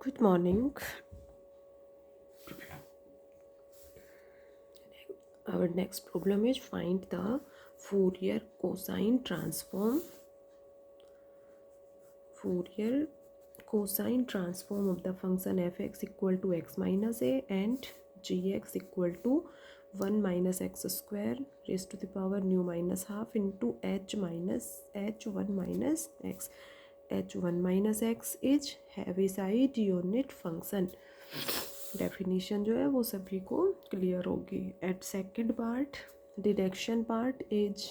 Good morning. Our next problem is find the Fourier cosine transform. Fourier cosine transform of the function fx equal to x minus a and gx equal to 1 minus x square raised to the power nu minus half into h minus h1 minus x. h1 minus x is Heaviside unit function. Definition जो है वो सभी को clear होगी. At second part deduction part is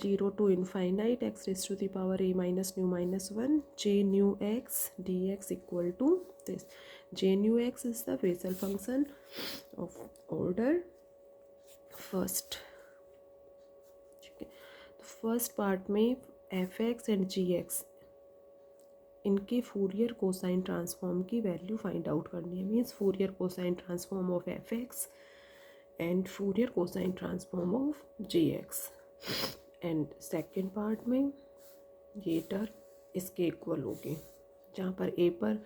0 to infinite x raised to the power a minus nu minus 1 j nu x dx equal to this. j nu x is the Bessel function of order first. ठीक है, तो first part में f x and g x इनके Fourier cosine transform की value find out करनी है. Means Fourier cosine transform of F x and Fourier cosine transform of ji x. And second part में ये टर्म इसके equal होगी जहाँ पर ए पर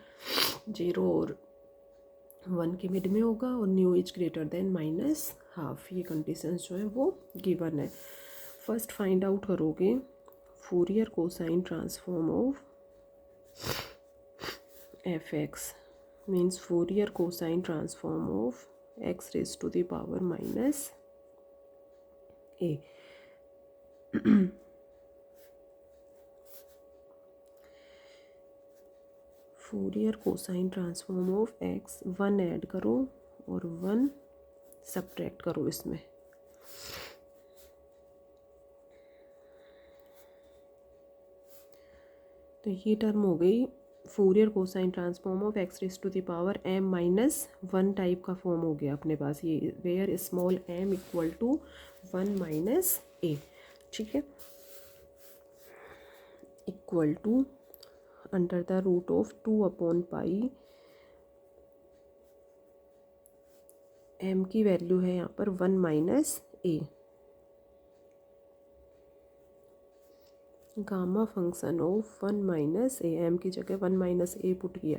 0 और 1 के मिड में होगा और nu is greater than minus half. ये कंडीशंस जो है वो गिवन है. फर्स्ट फाइंड आउट करोगे Fourier cosine transform of F x. Means Fourier cosine transform of x raise to the power minus a. Fourier cosine transform of x 1 add करो और 1 subtract करो इसमें. तो ये टर्म हो गई Fourier cosine transform of x raise to the power m minus 1 type का form हो गया अपने पास. ये where small m equal to 1 minus A. ठीक है, equal to under the root of 2 upon pi. m की वैल्यू है यहाँ पर 1 minus A. Gamma function of 1 minus A. M की जगह 1 माइनस ए पुट किया.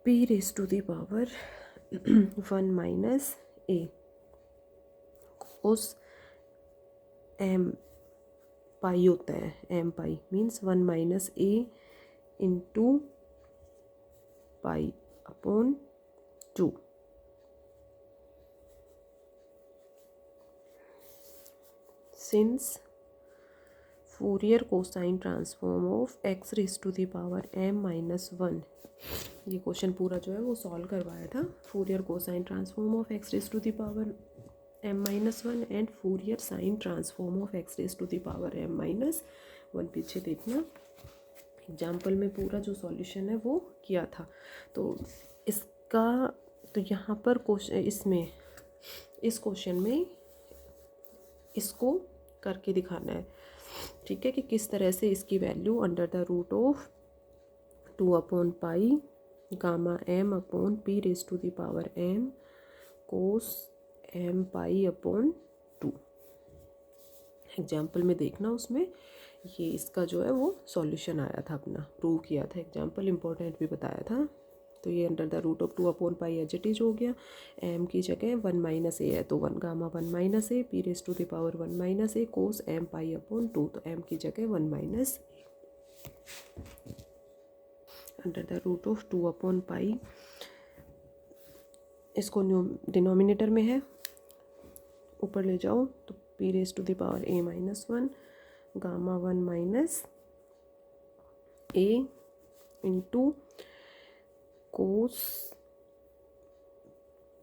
P raise to the power 1 minus a cos m pi होता है. M pi means 1 minus a into pi upon 2. Since Fourier cosine transform of x raise to the power m minus 1. ये question पूरा जो है वो solve करवाया था. Fourier cosine transform of x raise to the power m minus 1 and Fourier sine transform of x raise to the power m minus 1. पीछे देखना example में पूरा जो सॉल्यूशन है वो किया था. तो इसका तो यहाँ पर क्वेश्चन इसमें इस क्वेश्चन में इसको करके दिखाना है. ठीक है, कि किस तरह से इसकी value under the root of 2 upon pi gamma m upon p raise to the power m cos m pi upon 2. Example में देखना उसमें ये इसका जो है वो सॉल्यूशन आया था, अपना प्रूव किया था. एग्जाम्पल इम्पोर्टेंट भी बताया था. तो ये under the root of 2 upon pi as it is हो गया. m की जगह 1 माइनस ए है तो 1 gamma 1 minus a p raise to the power 1 minus a cos m pi upon 2. तो m की जगह 1 minus a under the root of 2 upon pi. इसको डिनोमिनेटर में है, ऊपर ले जाओ तो p raise to the power a minus 1 gamma 1 minus a into cos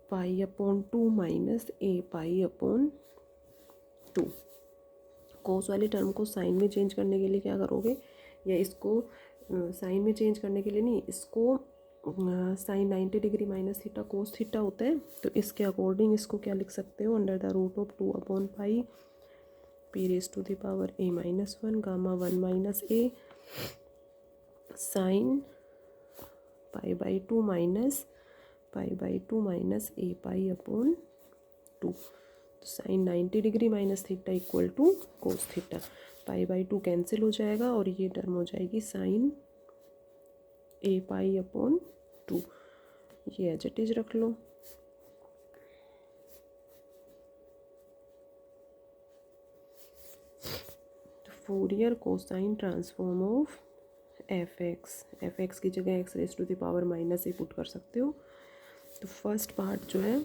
pi upon 2 minus a pi upon 2. Cos वाले टर्म को साइन में चेंज करने के लिए क्या करोगे, या इसको साइन में चेंज करने के लिए नहीं, इसको sine 90 degree minus theta cos theta होता है. तो इसके अकॉर्डिंग इसको क्या लिख सकते हो, under the root of 2 upon pi p raise to the power a minus 1 gamma 1 minus a sine pi by 2 minus pi by 2 minus a pi upon 2. तो sine 90 degree minus theta equal to cos theta. Pi by 2 cancel हो जाएगा और ये term हो जाएगी sign ए pi upon 2, ये as it is रख लो। Fourier cosine transform of F X की जगह X raise to the power minus A put कर सकते हो। तो फर्स्ट पार्ट जो है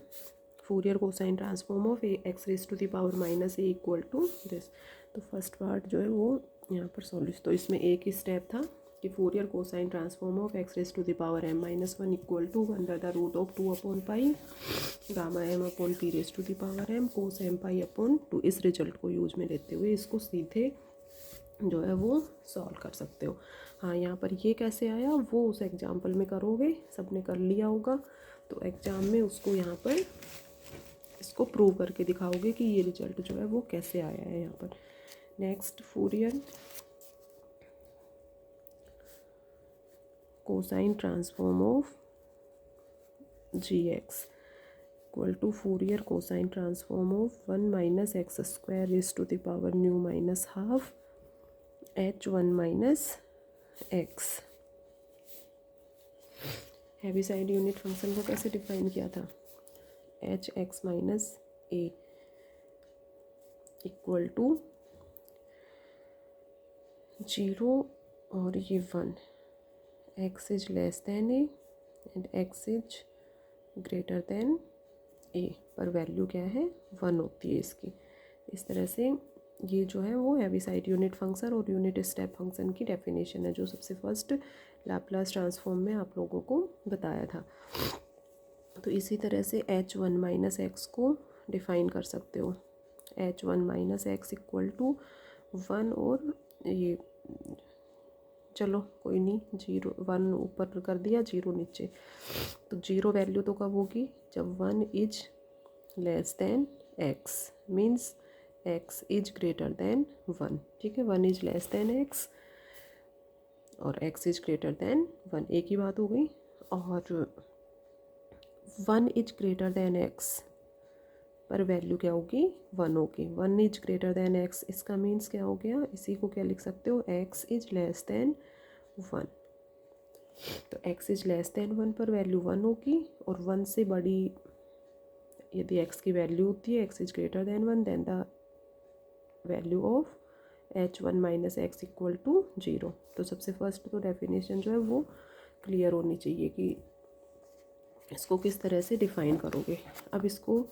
Fourier cosine transform of x raise to the power minus A equal to this. तो फर्स्ट पार्ट जो है वो यहाँ पर सॉल्यूशन, तो इसमें एक ही स्टेप था कि Fourier cosine transform of x raise to the power m minus 1 equal to under the root of 2 upon pi gamma m upon p raise to the power m cos m pi upon 2। इस result को use में लेते हुए इसको सीधे जो है वो सॉल्व कर सकते हो। हाँ, यहाँ पर ये कैसे आया वो उस एग्जाम्पल में करोगे, सबने कर लिया होगा, तो एग्ज़ाम में उसको यहाँ पर इसको प्रूव करके दिखाओगे कि ये रिजल्ट जो है वो कैसे आया है यहाँ पर। Next, Fourier cosine transform of ji x equal to Fourier cosine transform of 1 minus x square raise to the power nu minus half h1 minus X. Heaviside unit function को कैसे डिफाइन किया था, H X minus A equal to 0 और ये 1, x is less than A and X is greater than A, पर value क्या है 1 होती है इसकी। इस तरह से ये जो है वो हैवीसाइड यूनिट फंक्शन और यूनिट स्टेप फंक्शन की डेफिनेशन है जो सबसे फर्स्ट लैप्लास ट्रांसफॉर्म में आप लोगों को बताया था। तो इसी तरह से h1 माइनस एक्स को डिफ़ाइन कर सकते हो, h1 minus x equal to 1 और ये चलो कोई नहीं 0 1 ऊपर कर दिया 0 नीचे, तो 0 वैल्यू तो कब होगी जब 1 is less then x, means x is greater than 1। ठीक है, 1 इज लेस देन x और x इज ग्रेटर देन 1, एक ही बात हो गई। और 1 इज ग्रेटर देन x पर वैल्यू क्या होगी 1 होगी। 1 इज ग्रेटर देन x, इसका मीन्स क्या हो गया, इसी को क्या लिख सकते हो x इज लेस देन 1। तो x इज लेस देन 1 पर वैल्यू 1 होगी, और 1 से बड़ी यदि x की वैल्यू होती है x is greater than 1 then the value of h1 minus x equal to 0। तो सबसे फर्स्ट तो डेफिनेशन जो है वो क्लियर होनी चाहिए कि इसको किस तरह से डिफाइन करोगे। अब इसको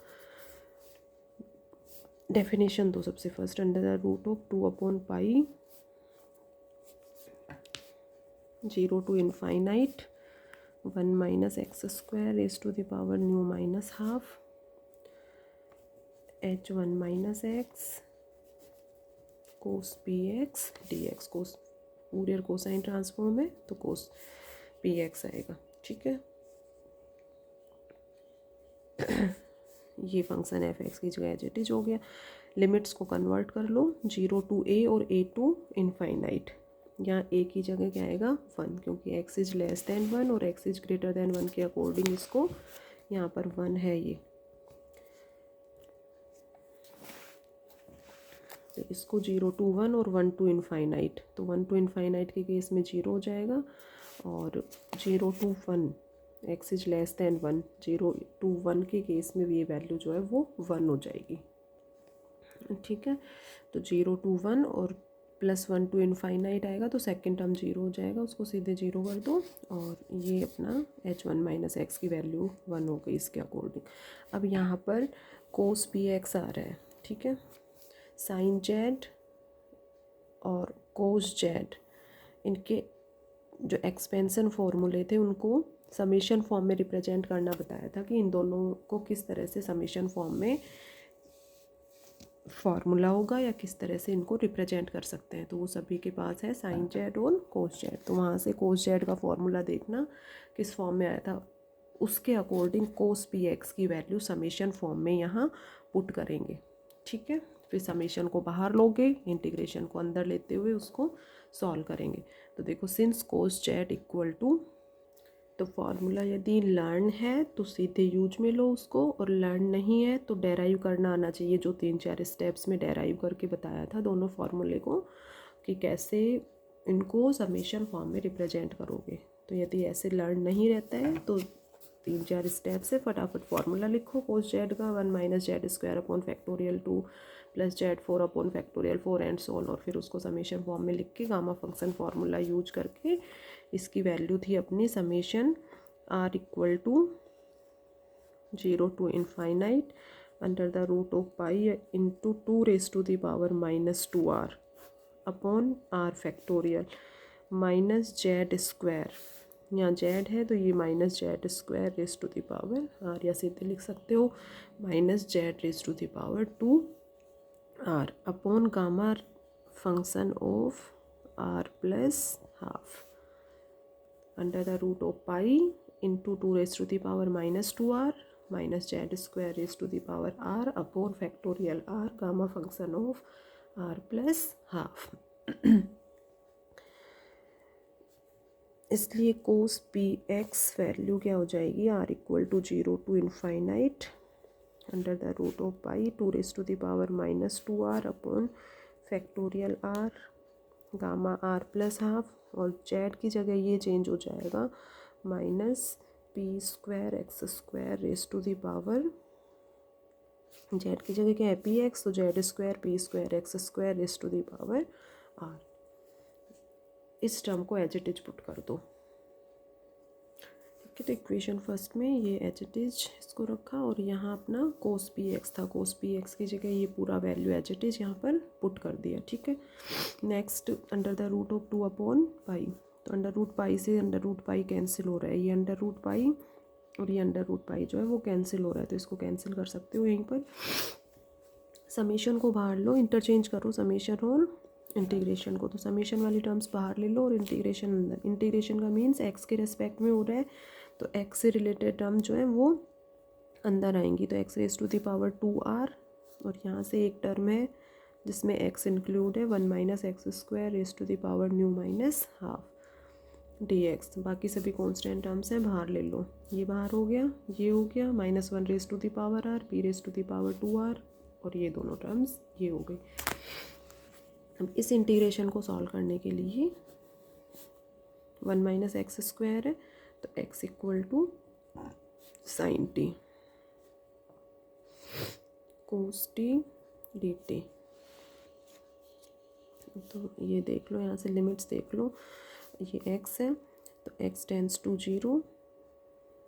डेफिनेशन दो सबसे first, under the root of 2 upon pi 0 to infinite 1 minus x square raise to the power nu minus half h1 minus x cos p x d x. Cos Fourier cosine transform है तो कोस p x आएगा। ठीक है, ये function F X की जगह as it is हो गया। लिमिट्स को कन्वर्ट कर लो 0 टू ए और ए टू इनफाइनाइट। यहाँ ए की जगह क्या आएगा 1, क्योंकि एक्स इज लेस देन 1 और एक्स इज ग्रेटर देन 1 के अकॉर्डिंग इसको यहाँ पर 1 है ये, तो इसको 0 टू 1 और 1 टू इनफाइनाइट, तो 1 टू इनफाइनाइट के केस में 0 हो जाएगा, और 0 to 1 x is less than 1, 0 to 1 के केस में भी ये वैल्यू जो है वो 1 हो जाएगी। ठीक है, तो 0 टू 1 और प्लस 1 टू इनफाइनाइट आएगा तो सेकेंड टर्म 0 हो जाएगा, उसको सीधे 0 कर दो, और ये अपना h1 माइनस एक्स की वैल्यू 1 हो गई इसके अकॉर्डिंग। अब यहाँ पर कोस पी एक्स आ रहा है। ठीक है, साइन जेड और कोस जेड, इनके जो एक्सपेंशन फॉर्मूले थे उनको समेशन फॉर्म में रिप्रेजेंट करना बताया था कि इन दोनों को किस तरह से समेशन फॉर्म में फार्मूला होगा या किस तरह से इनको रिप्रेजेंट कर सकते हैं। तो वो सभी के पास है साइन जेड और कोस जेड, तो वहाँ से कोस जेड का फॉर्मूला देखना किस फॉर्म में आया था, उसके अकॉर्डिंग कोस पी एक्स की वैल्यू समेशन फॉर्म में यहाँ पुट करेंगे। ठीक है, फिर समेशन को बाहर लोगे, इंटीग्रेशन को अंदर लेते हुए उसको सॉल्व करेंगे। तो देखो since cos z equal to, तो फार्मूला यदि लर्न है तो सीधे यूज में लो उसको, और लर्न नहीं है तो डेराइव करना आना चाहिए, जो 3-4 स्टेप्स में डेराइव करके बताया था दोनों फार्मूले को कि कैसे इनको समेशन फॉर्म में रिप्रेजेंट करोगे। तो यदि ऐसे लर्न नहीं रहता है तो 3-4 स्टेप से फटाफट फार्मूला लिखो कोस जेड का 1 minus z square upon factorial 2 plus Z 4 upon factorial 4 and so on, और फिर उसको समेशन फॉर्म में लिख के गामा फंक्शन फार्मूला यूज करके इसकी वैल्यू थी अपनी summation r equal to 0 to infinite under the root of pi into 2 raised to the power minus 2r upon r factorial minus z square, यहाँ z है तो ये minus z square raise to the power r, या सीधे लिख सकते हो minus z raise to the power 2r upon gamma function of r plus half under the root of pi into 2 raise to the power minus 2r minus z square raise to the power r upon factorial r gamma function of r plus half. इसलिए cos p x value क्या हो जाएगी, r equal to 0 to infinite under the root of pi 2 raise to the power minus 2r upon factorial r gamma r plus half, और z की जगह ये change हो जाएगा minus p square x square raise to the power, z की जगह क्या है पी एक्स, तो z square p square x square raise to the power are. इस टर्म को एज इट इज पुट कर दो। ठीक है, तो इक्वेशन फर्स्ट में ये एज इट इज इसको रखा और यहाँ अपना कोस पी एक्स था, कोस पी एक्स की जगह ये पूरा वैल्यू एज इट इज यहाँ पर पुट कर दिया। ठीक है, next under the root of 2 upon pi, तो अंडर रूट पाई से अंडर रूट पाई कैंसिल हो रहा है, ये अंडर रूट पाई और ये अंडर रूट पाई जो है वो कैंसिल हो रहा है, तो इसको कैंसिल कर सकते हो यहीं पर। समेशन को बाहर लो, इंटरचेंज करो समेशन और इंटीग्रेशन को, तो समेशन वाली टर्म्स बाहर ले लो और इंटीग्रेशन अंदर। इंटीग्रेशन का मीन्स एक्स के रेस्पेक्ट में हो रहा है, तो एक्स से रिलेटेड टर्म जो है वो अंदर आएंगी, तो x raise to the power 2r, और यहाँ से एक टर्म है जिसमें एक्स इंक्लूड है 1 minus x square raise to the power nu minus half dx। बाकी सभी कॉन्स्टेंट टर्म्स हैं बाहर ले लो, ये बाहर हो गया, ये हो गया minus 1 raise to the power r b raise to the power 2r, और ये दोनों टर्म्स ये हो गई। अब इस इंटीग्रेशन को सॉल्व करने के लिए 1 माइनस एक्स स्क्वायर है, तो x equal to sine t cos t d t. तो ये देख लो, यहाँ से लिमिट्स देख लो, ये x है तो x tends to 0,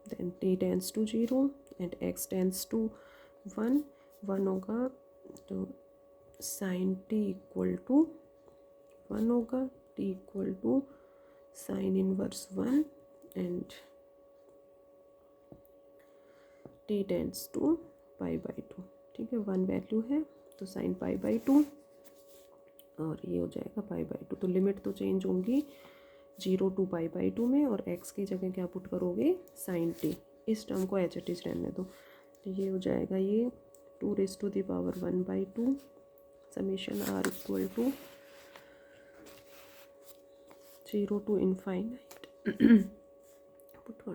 then t tends to 0 and x tends to 1 होगा, तो साइन t इक्वल टू 1 होगा, t equal to sine inverse 1 and t tends to pi by 2। ठीक है, 1 वैल्यू है तो साइन पाई बाई 2 और ये हो जाएगा पाई बाई 2। तो लिमिट तो चेंज होंगी 0 to पाई बाई 2 में, और x की जगह क्या पुट करोगे साइन t। इस टर्म को एच एट इज रहने दो, तो ये हो जाएगा ये 2 raise to the power 1/2 summation r equal to 0 to infinite put कर।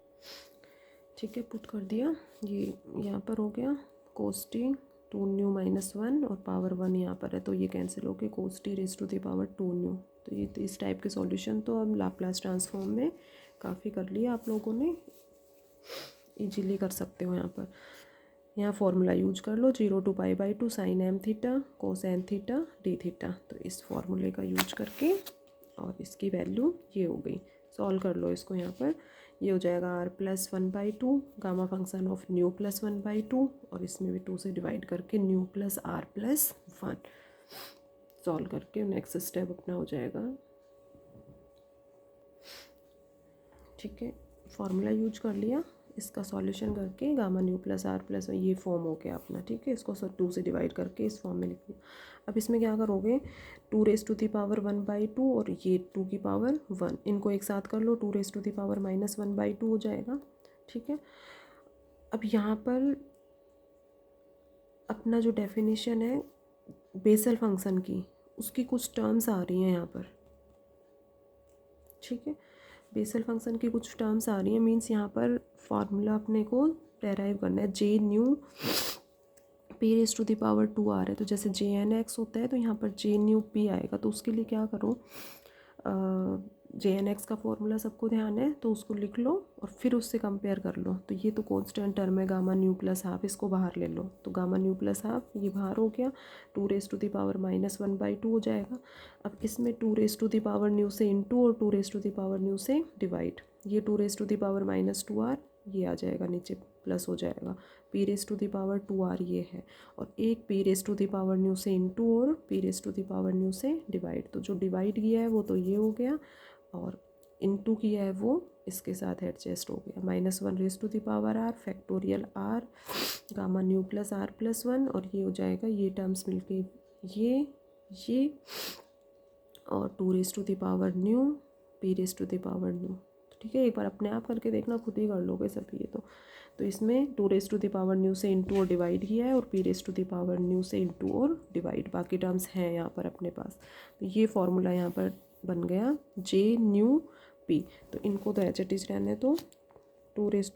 ठीक है, पुट कर दिया, ये यहाँ पर हो गया कोस टी 2 न्यू माइनस 1 और पावर 1 यहाँ पर है, तो ये कैंसिल हो गया cos T raise to the power 2 nu. तो ये इस टाइप के सॉल्यूशन तो अब लाप्लास ट्रांसफॉर्म में काफ़ी कर लिया आप लोगों ने, इजीली कर सकते हो। यहाँ पर यहाँ फॉर्मूला यूज कर लो 0 to pi by 2 sine m theta cos n theta d theta, तो इस फॉर्मूले का यूज करके और इसकी वैल्यू ये हो गई। सॉल्व कर लो इसको, यहाँ पर ये हो जाएगा r plus 1/2 gamma function of new plus 1/2, और इसमें भी 2 से डिवाइड करके new plus r plus 1 solve करके नेक्स्ट स्टेप अपना हो जाएगा। ठीक है, फॉर्मूला यूज कर लिया, इसका सॉल्यूशन करके gamma new plus r plus ये फॉर्म हो गया अपना। ठीक है, इसको 2 से डिवाइड करके इस फॉर्म में लिख दिया। अब इसमें क्या करोगे 2 रेस टू द पावर 1/2 और ये 2 की पावर 1, इनको एक साथ कर लो, 2 raise to the power minus 1/2 हो जाएगा। ठीक है, अब यहाँ पर अपना जो डेफिनेशन है बेसल फंक्शन की, उसकी कुछ टर्म्स आ रही हैं यहाँ पर। ठीक है, बेसल फंक्शन की कुछ टर्म्स आ रही हैं, मीन्स यहाँ पर फार्मूला अपने को डेराइव करना है। J nu P raise to the power 2 आ रहा है, तो जैसे जे एन एक्स होता है तो यहाँ पर जे न्यू पी आएगा, तो उसके लिए क्या करो जे एन एक्स का फॉर्मूला सबको ध्यान है तो उसको लिख लो और फिर उससे कंपेयर कर लो। तो ये तो कांस्टेंट टर्म है गामा न्यू प्लस हाफ, इसको बाहर ले लो। तो गामा न्यू प्लस हाफ ये बाहर हो गया, 2⁻⁻1/2 हो जाएगा। अब इसमें 2⁻⁻ से इंटू और 2⁻⁻ से डिवाइड, ये 2⁻⁻2r ये आ जाएगा नीचे प्लस हो जाएगा, p⁻2r ये है, और एक p⁻⁻ से इंटू और p⁻⁻ से डिवाइड। तो जो डिवाइड किया है वो तो ये हो गया, और इंटू किया है वो इसके साथ एडजस्ट हो गया, -1⁻r factorial r gamma new plus r plus 1, और ये हो जाएगा ये टर्म्स मिलके ये और 2⁻ p⁻ ठीक है। एक बार अपने आप करके देखना, खुद ही कर लोगे सब ये तो इसमें 2⁻ से इंटू और डिवाइड किया है, और p⁻ से इंटू और डिवाइड, बाकी टर्म्स हैं यहाँ पर अपने पास। तो ये फॉर्मूला यहाँ पर बन गया जे न्यू पी। तो इनको तो एच एच रहने दो, 2⁻⁻,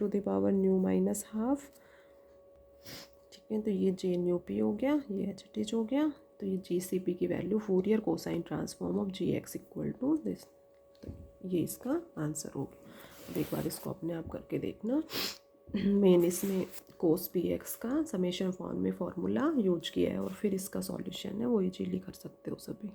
ठीक है। तो ये जे न्यू पी हो गया, ये एच एच हो गया। तो ये जी सी पी की value Fourier cosine transform of ji x equal to this, तो ये इसका आंसर हो गया। अब एक बार इसको अपने आप करके देखना। मेन इसमें कोस पी एक्स का समेशन फॉर्म में फॉर्मूला यूज किया है, और फिर इसका सॉल्यूशन है वो इजीली कर सकते हो सभी।